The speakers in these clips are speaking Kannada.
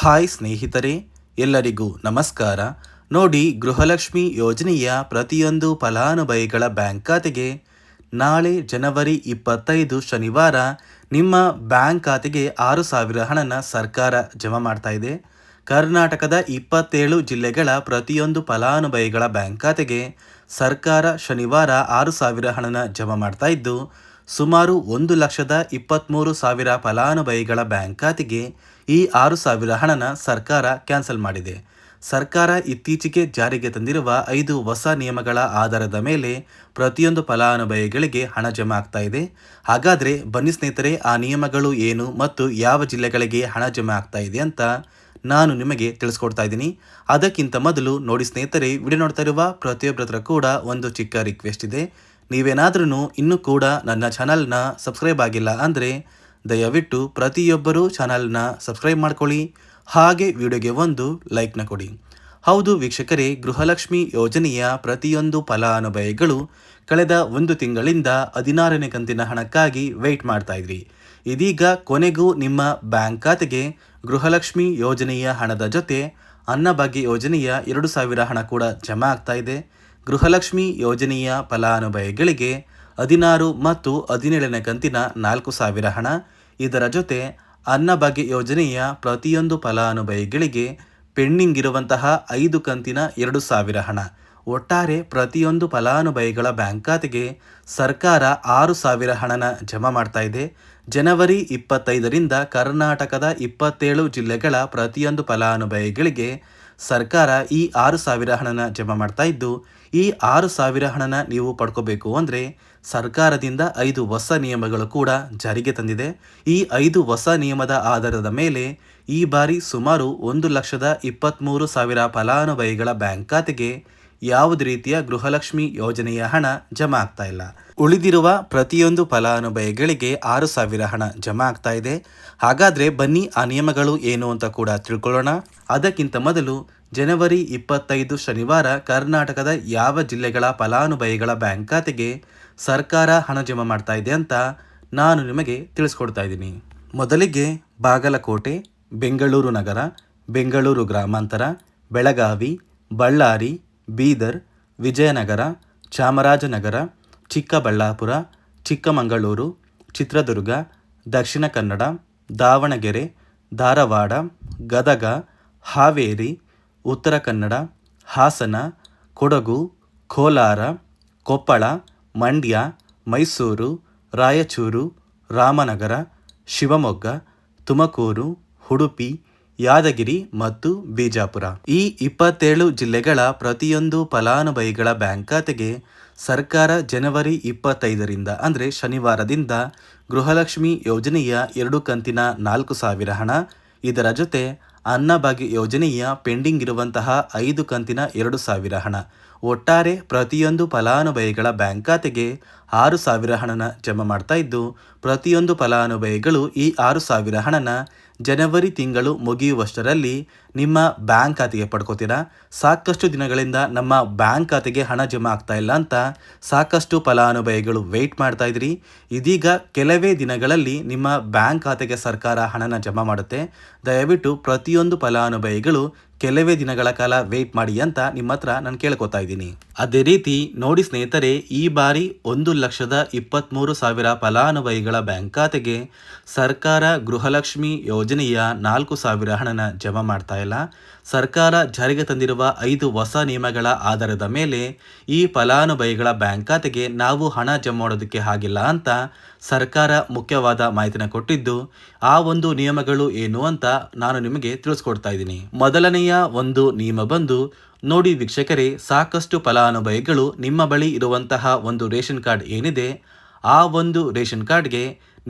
ಹಾಯ್ ಸ್ನೇಹಿತರೆ, ಎಲ್ಲರಿಗೂ ನಮಸ್ಕಾರ. ನೋಡಿ, ಗೃಹಲಕ್ಷ್ಮಿ ಯೋಜನೆಯ ಪ್ರತಿಯೊಂದು ಫಲಾನುಭವಿಗಳ ಬ್ಯಾಂಕ್ ಖಾತೆಗೆ ನಾಳೆ ಜನವರಿ 25 ಶನಿವಾರ ನಿಮ್ಮ ಬ್ಯಾಂಕ್ ಖಾತೆಗೆ 6,000 ಹಣನ ಸರ್ಕಾರ ಜಮಾ ಮಾಡ್ತಾ ಇದೆ. ಕರ್ನಾಟಕದ 27 ಜಿಲ್ಲೆಗಳ ಪ್ರತಿಯೊಂದು ಫಲಾನುಭವಿಗಳ ಬ್ಯಾಂಕ್ ಖಾತೆಗೆ ಸರ್ಕಾರ ಶನಿವಾರ 6,000 ಹಣನ ಜಮಾ ಮಾಡ್ತಾ ಇದ್ದು, ಸುಮಾರು 1,23,000 ಫಲಾನುಭವಿಗಳ ಬ್ಯಾಂಕ್ ಖಾತೆಗೆ ಈ 6,000 ಹಣನ ಸರ್ಕಾರ ಕ್ಯಾನ್ಸಲ್ ಮಾಡಿದೆ. ಸರ್ಕಾರ ಇತ್ತೀಚೆಗೆ ಜಾರಿಗೆ ತಂದಿರುವ 5 ಹೊಸ ನಿಯಮಗಳ ಆಧಾರದ ಮೇಲೆ ಪ್ರತಿಯೊಂದು ಫಲಾನುಭವಿಗಳಿಗೆ ಹಣ ಜಮಾ ಆಗ್ತಾ ಇದೆ. ಹಾಗಾದರೆ ಬನ್ನಿ ಸ್ನೇಹಿತರೆ, ಆ ನಿಯಮಗಳು ಏನು ಮತ್ತು ಯಾವ ಜಿಲ್ಲೆಗಳಿಗೆ ಹಣ ಜಮಾ ಆಗ್ತಾ ಇದೆ ಅಂತ ನಾನು ನಿಮಗೆ ತಿಳಿಸ್ಕೊಡ್ತಾ ಇದ್ದೀನಿ. ಅದಕ್ಕಿಂತ ಮೊದಲು ನೋಡಿ ಸ್ನೇಹಿತರೆ, ವಿಡಿಯೋ ನೋಡ್ತಾ ಇರುವ ಪ್ರತಿಯೊಬ್ಬರ ಹತ್ರ ಕೂಡ ಒಂದು ಚಿಕ್ಕ ರಿಕ್ವೆಸ್ಟ್ ಇದೆ. ನೀವೇನಾದ್ರೂ ಇನ್ನೂ ಕೂಡ ನನ್ನ ಚಾನಲ್ನ ಸಬ್ಸ್ಕ್ರೈಬ್ ಆಗಿಲ್ಲ ಅಂದರೆ ದಯವಿಟ್ಟು ಪ್ರತಿಯೊಬ್ಬರೂ ಚಾನಲ್ನ ಸಬ್ಸ್ಕ್ರೈಬ್ ಮಾಡ್ಕೊಳ್ಳಿ, ಹಾಗೆ ವಿಡಿಯೋಗೆ ಒಂದು ಲೈಕ್ನ ಕೊಡಿ. ಹೌದು ವೀಕ್ಷಕರೇ, ಗೃಹಲಕ್ಷ್ಮಿ ಯೋಜನೆಯ ಪ್ರತಿಯೊಂದು ಫಲಾನುಭವಿಗಳು ಕಳೆದ 1 ತಿಂಗಳಿಂದ 16ನೇ ಕಂತಿನ ಹಣಕ್ಕಾಗಿ ವೆಯ್ಟ್ ಮಾಡ್ತಾ ಇದ್ರಿ. ಇದೀಗ ಕೊನೆಗೂ ನಿಮ್ಮ ಬ್ಯಾಂಕ್ ಖಾತೆಗೆ ಗೃಹಲಕ್ಷ್ಮಿ ಯೋಜನೆಯ ಹಣದ ಜೊತೆ ಅನ್ನಭಾಗ್ಯ ಯೋಜನೆಯ 2,000 ಹಣ ಕೂಡ ಜಮಾ ಆಗ್ತಾ ಇದೆ. ಗೃಹಲಕ್ಷ್ಮಿ ಯೋಜನೆಯ ಫಲಾನುಭವಿಗಳಿಗೆ 16 ಮತ್ತು 17ನೇ ಕಂತಿನ 4,000 ಹಣ, ಇದರ ಜೊತೆ ಅನ್ನಭಾಗ್ಯ ಯೋಜನೆಯ ಪ್ರತಿಯೊಂದು ಫಲಾನುಭವಿಗಳಿಗೆ ಪೆಂಡಿಂಗ್ ಇರುವಂತಹ 5 ಕಂತಿನ 2,000 ಹಣ, ಒಟ್ಟಾರೆ ಪ್ರತಿಯೊಂದು ಫಲಾನುಭವಿಗಳ ಬ್ಯಾಂಕ್ ಖಾತೆಗೆ ಸರ್ಕಾರ 6,000 ಹಣನ ಜಮಾ ಮಾಡ್ತಾ ಇದೆ. ಜನವರಿ 25ರಿಂದ ಕರ್ನಾಟಕದ 27 ಜಿಲ್ಲೆಗಳ ಪ್ರತಿಯೊಂದು ಫಲಾನುಭವಿಗಳಿಗೆ ಸರ್ಕಾರ ಈ 6,000 ಹಣನ ಜಮಾ ಮಾಡ್ತಾ ಇದ್ದು, ಈ 6,000 ಹಣನ ನೀವು ಪಡ್ಕೋಬೇಕು ಅಂದರೆ ಸರ್ಕಾರದಿಂದ 5 ಹೊಸ ನಿಯಮಗಳು ಕೂಡ ಜಾರಿಗೆ ತಂದಿದೆ. ಈ 5 ಹೊಸ ನಿಯಮದ ಆಧಾರದ ಮೇಲೆ ಈ ಬಾರಿ ಸುಮಾರು 1,23,000 ಫಲಾನುಭವಿಗಳ ಬ್ಯಾಂಕ್ ಖಾತೆಗೆ ಯಾವುದೇ ರೀತಿಯ ಗೃಹಲಕ್ಷ್ಮಿ ಯೋಜನೆಯ ಹಣ ಜಮಾ ಆಗ್ತಾ ಇಲ್ಲ. ಉಳಿದಿರುವ ಪ್ರತಿಯೊಂದು ಫಲಾನುಭವಿಗಳಿಗೆ 6,000 ಹಣ ಜಮಾ ಆಗ್ತಾ ಇದೆ. ಹಾಗಾದರೆ ಬನ್ನಿ ಆ ನಿಯಮಗಳು ಏನು ಅಂತ ಕೂಡ ತಿಳ್ಕೊಳ್ಳೋಣ. ಅದಕ್ಕಿಂತ ಮೊದಲು ಜನವರಿ 25 ಶನಿವಾರ ಕರ್ನಾಟಕದ ಯಾವ ಜಿಲ್ಲೆಗಳ ಫಲಾನುಭವಿಗಳ ಬ್ಯಾಂಕ್ ಖಾತೆಗೆ ಸರ್ಕಾರ ಹಣ ಜಮಾ ಮಾಡ್ತಾ ಇದೆ ಅಂತ ನಾನು ನಿಮಗೆ ತಿಳಿಸ್ಕೊಡ್ತಾ ಇದ್ದೀನಿ. ಮೊದಲಿಗೆ ಬಾಗಲಕೋಟೆ, ಬೆಂಗಳೂರು ನಗರ, ಬೆಂಗಳೂರು ಗ್ರಾಮಾಂತರ, ಬೆಳಗಾವಿ, ಬಳ್ಳಾರಿ, ಬೀದರ್, ವಿಜಯನಗರ, ಚಾಮರಾಜನಗರ, ಚಿಕ್ಕಬಳ್ಳಾಪುರ, ಚಿಕ್ಕಮಗಳೂರು, ಚಿತ್ರದುರ್ಗ, ದಕ್ಷಿಣ ಕನ್ನಡ, ದಾವಣಗೆರೆ, ಧಾರವಾಡ, ಗದಗ, ಹಾವೇರಿ, ಉತ್ತರ ಕನ್ನಡ, ಹಾಸನ, ಕೊಡಗು, ಕೋಲಾರ, ಕೊಪ್ಪಳ, ಮಂಡ್ಯ, ಮೈಸೂರು, ರಾಯಚೂರು, ರಾಮನಗರ, ಶಿವಮೊಗ್ಗ, ತುಮಕೂರು, ಉಡುಪಿ, ಯಾದಗಿರಿ ಮತ್ತು ಬಿಜಾಪುರ. ಈ 27 ಜಿಲ್ಲೆಗಳ ಪ್ರತಿಯೊಂದು ಫಲಾನುಭವಿಗಳ ಬ್ಯಾಂಕ್ ಖಾತೆಗೆ ಸರ್ಕಾರ ಜನವರಿ 25ರಿಂದ ಅಂದರೆ ಶನಿವಾರದಿಂದ ಗೃಹಲಕ್ಷ್ಮಿ ಯೋಜನೆಯ 2 ಕಂತಿನ 4,000 ಹಣ, ಇದರ ಜೊತೆ ಅನ್ನಭಾಗ್ಯ ಯೋಜನೆಯ ಪೆಂಡಿಂಗ್ ಇರುವಂತಹ 5 ಕಂತಿನ 2,000 ಹಣ, ಒಟ್ಟಾರೆ ಪ್ರತಿಯೊಂದು ಫಲಾನುಭವಿಗಳ ಬ್ಯಾಂಕ್ ಖಾತೆಗೆ 6,000 ಹಣನ ಜಮಾ ಮಾಡ್ತಾ ಇದ್ದು, ಪ್ರತಿಯೊಂದು ಫಲಾನುಭವಿಗಳು ಈ 6,000 ಹಣನ ಜನವರಿ ತಿಂಗಳು ಮುಗಿಯುವಷ್ಟರಲ್ಲಿ ನಿಮ್ಮ ಬ್ಯಾಂಕ್ ಖಾತೆಗೆ ಪಡ್ಕೋತೀರಾ. ಸಾಕಷ್ಟು ದಿನಗಳಿಂದ ನಮ್ಮ ಬ್ಯಾಂಕ್ ಖಾತೆಗೆ ಹಣ ಜಮಾ ಆಗ್ತಾ ಇಲ್ಲ ಅಂತ ಸಾಕಷ್ಟು ಫಲಾನುಭವಿಗಳು ವೆಯ್ಟ್ ಮಾಡ್ತಾ ಇದ್ರಿ. ಇದೀಗ ಕೆಲವೇ ದಿನಗಳಲ್ಲಿ ನಿಮ್ಮ ಬ್ಯಾಂಕ್ ಖಾತೆಗೆ ಸರ್ಕಾರ ಹಣನ ಜಮಾ ಮಾಡುತ್ತೆ. ದಯವಿಟ್ಟು ಪ್ರತಿಯೊಂದು ಫಲಾನುಭವಿಗಳು ಕೆಲವೇ ದಿನಗಳ ಕಾಲ ವೆಯ್ಟ್ ಮಾಡಿ ಅಂತ ನಿಮ್ಮ ಹತ್ರ ನಾನು ಕೇಳ್ಕೊತಾ ಇದ್ದೀನಿ. ಅದೇ ರೀತಿ ನೋಡಿ ಸ್ನೇಹಿತರೆ, ಈ ಬಾರಿ 1,23,000 ಫಲಾನುಭವಿಗಳ ಬ್ಯಾಂಕ್ ಖಾತೆಗೆ ಸರ್ಕಾರ ಗೃಹಲಕ್ಷ್ಮಿ ಯೋಜನೆಯ 4,000 ಹಣನ ಜಮಾ ಮಾಡ್ತಾ ಇಲ್ಲ. ಸರ್ಕಾರ ಜಾರಿಗೆ ತಂದಿರುವ 5 ಹೊಸ ನಿಯಮಗಳ ಆಧಾರದ ಮೇಲೆ ಈ ಫಲಾನುಭವಿಗಳ ಬ್ಯಾಂಕ್ ಖಾತೆಗೆ ನಾವು ಹಣ ಜಮಾ ಮಾಡೋದಕ್ಕೆ ಆಗಿಲ್ಲ ಅಂತ ಸರ್ಕಾರ ಮುಖ್ಯವಾದ ಮಾಹಿತಿನ ಕೊಟ್ಟಿದ್ದು, ಆ ಒಂದು ನಿಯಮಗಳು ಏನು ಅಂತ ನಾನು ನಿಮಗೆ ತಿಳಿಸ್ಕೊಡ್ತಾ ಇದ್ದೀನಿ. ಮೊದಲನೆಯ ಒಂದು ನಿಯಮ ಬಂದು, ನೋಡಿ ವೀಕ್ಷಕರೇ, ಸಾಕಷ್ಟು ಫಲಾನುಭವಿಗಳು ನಿಮ್ಮ ಬಳಿ ಇರುವಂತಹ ಒಂದು ರೇಷನ್ ಕಾರ್ಡ್ ಏನಿದೆ, ಆ ಒಂದು ರೇಷನ್ ಕಾರ್ಡ್ಗೆ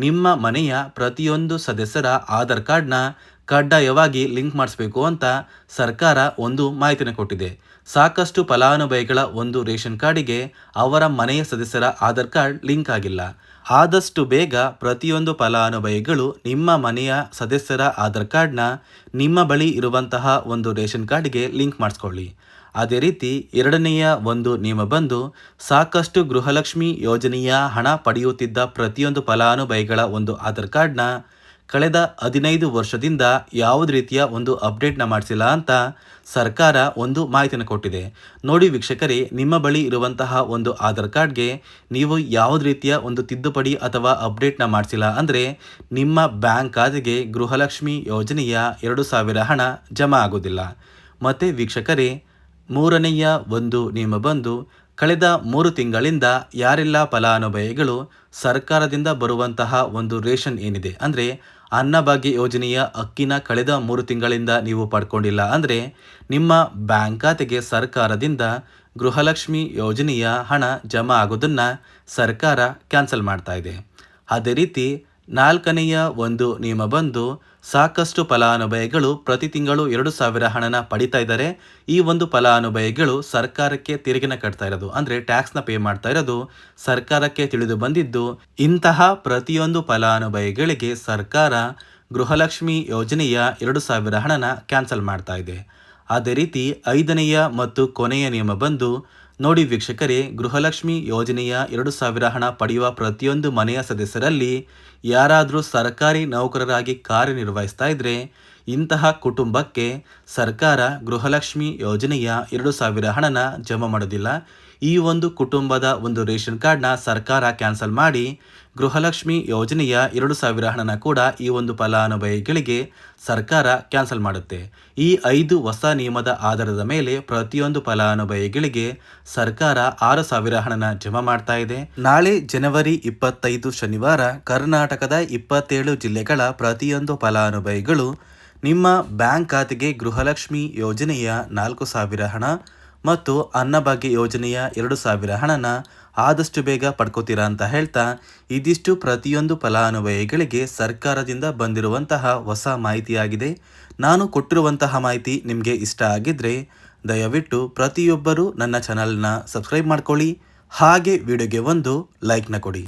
ನಿಮ್ಮ ಮನೆಯ ಪ್ರತಿಯೊಂದು ಸದಸ್ಯರ ಆಧಾರ್ ಕಾರ್ಡ್ನ ಕಡ್ಡಾಯವಾಗಿ ಲಿಂಕ್ ಮಾಡಿಸ್ಬೇಕು ಅಂತ ಸರ್ಕಾರ ಒಂದು ಮಾಹಿತಿನ ಕೊಟ್ಟಿದೆ. ಸಾಕಷ್ಟು ಫಲಾನುಭವಿಗಳ ಒಂದು ರೇಷನ್ ಕಾರ್ಡಿಗೆ ಅವರ ಮನೆಯ ಸದಸ್ಯರ ಆಧಾರ್ ಕಾರ್ಡ್ ಲಿಂಕ್ ಆಗಿಲ್ಲ. ಆದಷ್ಟು ಬೇಗ ಪ್ರತಿಯೊಂದು ಫಲಾನುಭವಿಗಳು ನಿಮ್ಮ ಮನೆಯ ಸದಸ್ಯರ ಆಧಾರ್ ಕಾರ್ಡ್ನ ನಿಮ್ಮ ಬಳಿ ಇರುವಂತಹ ಒಂದು ರೇಷನ್ ಕಾರ್ಡ್ಗೆ ಲಿಂಕ್ ಮಾಡಿಸ್ಕೊಳ್ಳಿ. ಅದೇ ರೀತಿ ಎರಡನೆಯ ಒಂದು ನಿಯಮ ಬಂದು, ಸಾಕಷ್ಟು ಗೃಹಲಕ್ಷ್ಮಿ ಯೋಜನೆಯ ಹಣ ಪಡೆಯುತ್ತಿದ್ದ ಪ್ರತಿಯೊಂದು ಫಲಾನುಭವಿಗಳ ಒಂದು ಆಧಾರ್ ಕಾರ್ಡ್ನ ಕಳೆದ 15 ವರ್ಷದಿಂದ ಯಾವುದೇ ರೀತಿಯ ಒಂದು ಅಪ್ಡೇಟ್ನ ಮಾಡಿಸಿಲ್ಲ ಅಂತ ಸರ್ಕಾರ ಒಂದು ಮಾಹಿತಿಯನ್ನು ಕೊಟ್ಟಿದೆ. ನೋಡಿ ವೀಕ್ಷಕರೇ, ನಿಮ್ಮ ಬಳಿ ಇರುವಂತಹ ಒಂದು ಆಧಾರ್ ಕಾರ್ಡ್ಗೆ ನೀವು ಯಾವುದೇ ರೀತಿಯ ಒಂದು ತಿದ್ದುಪಡಿ ಅಥವಾ ಅಪ್ಡೇಟ್ನ ಮಾಡಿಸಿಲ್ಲ ಅಂದರೆ ನಿಮ್ಮ ಬ್ಯಾಂಕ್ ಖಾತೆಗೆ ಗೃಹಲಕ್ಷ್ಮಿ ಯೋಜನೆಯ 2,000 ಹಣ ಜಮಾ ಆಗೋದಿಲ್ಲ. ಮತ್ತು ವೀಕ್ಷಕರೇ, ಮೂರನೆಯ ಒಂದು ನಿಯಮ ಬಂದು ಕಳೆದ 3 ತಿಂಗಳಿಂದ ಯಾರೆಲ್ಲ ಫಲಾನುಭವಿಗಳು ಸರ್ಕಾರದಿಂದ ಬರುವಂತಹ ಒಂದು ರೇಷನ್ ಏನಿದೆ ಅಂದರೆ ಅನ್ನಭಾಗ್ಯ ಯೋಜನೆಯ ಅಕ್ಕಿನ ಕಳೆದ 3 ತಿಂಗಳಿಂದ ನೀವು ಪಡ್ಕೊಂಡಿಲ್ಲ ಅಂದರೆ ನಿಮ್ಮ ಬ್ಯಾಂಕ್ ಖಾತೆಗೆ ಸರ್ಕಾರದಿಂದ ಗೃಹಲಕ್ಷ್ಮಿ ಯೋಜನೆಯ ಹಣ ಜಮಾ ಆಗೋದನ್ನು ಸರ್ಕಾರ ಕ್ಯಾನ್ಸಲ್ ಮಾಡ್ತಾ ಇದೆ. ಅದೇ ರೀತಿ 4ನೆಯ ಒಂದು ನಿಯಮ ಬಂದು ಸಾಕಷ್ಟು ಫಲಾನುಭವಿಗಳು ಪ್ರತಿ ತಿಂಗಳು 2,000 ಹಣನ ಪಡಿತಾ ಇದ್ದಾರೆ. ಈ ಒಂದು ಫಲಾನುಭವಿಗಳು ಸರ್ಕಾರಕ್ಕೆ ತೆರಿಗೆನ ಕಟ್ತಾ ಇರೋದು ಅಂದರೆ ಟ್ಯಾಕ್ಸ್ನ ಪೇ ಮಾಡ್ತಾ ಇರೋದು ಸರ್ಕಾರಕ್ಕೆ ತಿಳಿದು ಬಂದಿದ್ದು, ಇಂತಹ ಪ್ರತಿಯೊಂದು ಫಲಾನುಭವಿಗಳಿಗೆ ಸರ್ಕಾರ ಗೃಹಲಕ್ಷ್ಮಿ ಯೋಜನೆಯ 2,000 ಹಣನ ಕ್ಯಾನ್ಸಲ್ ಮಾಡ್ತಾ ಇದೆ. ಅದೇ ರೀತಿ 5ನೆಯ ಮತ್ತು ಕೊನೆಯ ನಿಯಮ ಬಂದು ನೋಡಿ ವೀಕ್ಷಕರೇ, ಗೃಹಲಕ್ಷ್ಮಿ ಯೋಜನೆಯ 2,000 ಹಣ ಪಡೆಯುವ ಪ್ರತಿಯೊಂದು ಮನೆಯ ಸದಸ್ಯರಲ್ಲಿ ಯಾರಾದರೂ ಸರ್ಕಾರಿ ನೌಕರರಾಗಿ ಕಾರ್ಯನಿರ್ವಹಿಸ್ತಾ ಇದ್ದರೆ ಇಂತಹ ಕುಟುಂಬಕ್ಕೆ ಸರ್ಕಾರ ಗೃಹಲಕ್ಷ್ಮಿ ಯೋಜನೆಯ 2,000 ಹಣನ ಜಮಾ ಮಾಡೋದಿಲ್ಲ. ಈ ಒಂದು ಕುಟುಂಬದ ಒಂದು ರೇಷನ್ ಕಾರ್ಡ್ನ ಸರ್ಕಾರ ಕ್ಯಾನ್ಸಲ್ ಮಾಡಿ ಗೃಹಲಕ್ಷ್ಮಿ ಯೋಜನೆಯ 2,000 ಹಣನ ಕೂಡ ಈ ಒಂದು ಫಲಾನುಭವಿಗಳಿಗೆ ಸರ್ಕಾರ ಕ್ಯಾನ್ಸಲ್ ಮಾಡುತ್ತೆ. ಈ 5 ಹೊಸ ನಿಯಮದ ಆಧಾರದ ಮೇಲೆ ಪ್ರತಿಯೊಂದು ಫಲಾನುಭವಿಗಳಿಗೆ ಸರ್ಕಾರ 6,000 ಹಣನ ಜಮಾ ಮಾಡ್ತಾ ಇದೆ. ನಾಳೆ ಜನವರಿ 25 ಶನಿವಾರ ಕರ್ನಾಟಕದ 27 ಜಿಲ್ಲೆಗಳ ಪ್ರತಿಯೊಂದು ಫಲಾನುಭವಿಗಳು ನಿಮ್ಮ ಬ್ಯಾಂಕ್ ಖಾತೆಗೆ ಗೃಹಲಕ್ಷ್ಮಿ ಯೋಜನೆಯ 4,000 ಹಣ ಮತ್ತು ಅನ್ನಭಾಗ್ಯ ಯೋಜನೆಯ 2,000 ಹಣನ ಆದಷ್ಟು ಬೇಗ ಪಡ್ಕೋತೀರಾ ಅಂತ ಹೇಳ್ತಾ, ಇದಿಷ್ಟು ಪ್ರತಿಯೊಂದು ಫಲಾನುಭವಿಗಳಿಗೆ ಸರ್ಕಾರದಿಂದ ಬಂದಿರುವಂತಹ ಹೊಸ ಮಾಹಿತಿಯಾಗಿದೆ. ನಾನು ಕೊಟ್ಟಿರುವಂತಹ ಮಾಹಿತಿ ನಿಮಗೆ ಇಷ್ಟ ಆಗಿದ್ದರೆ ದಯವಿಟ್ಟು ಪ್ರತಿಯೊಬ್ಬರೂ ನನ್ನ ಚಾನಲ್ನ ಸಬ್ಸ್ಕ್ರೈಬ್ ಮಾಡ್ಕೊಳ್ಳಿ, ಹಾಗೆ ವಿಡಿಯೋಗೆ ಒಂದು ಲೈಕ್ನ ಕೊಡಿ.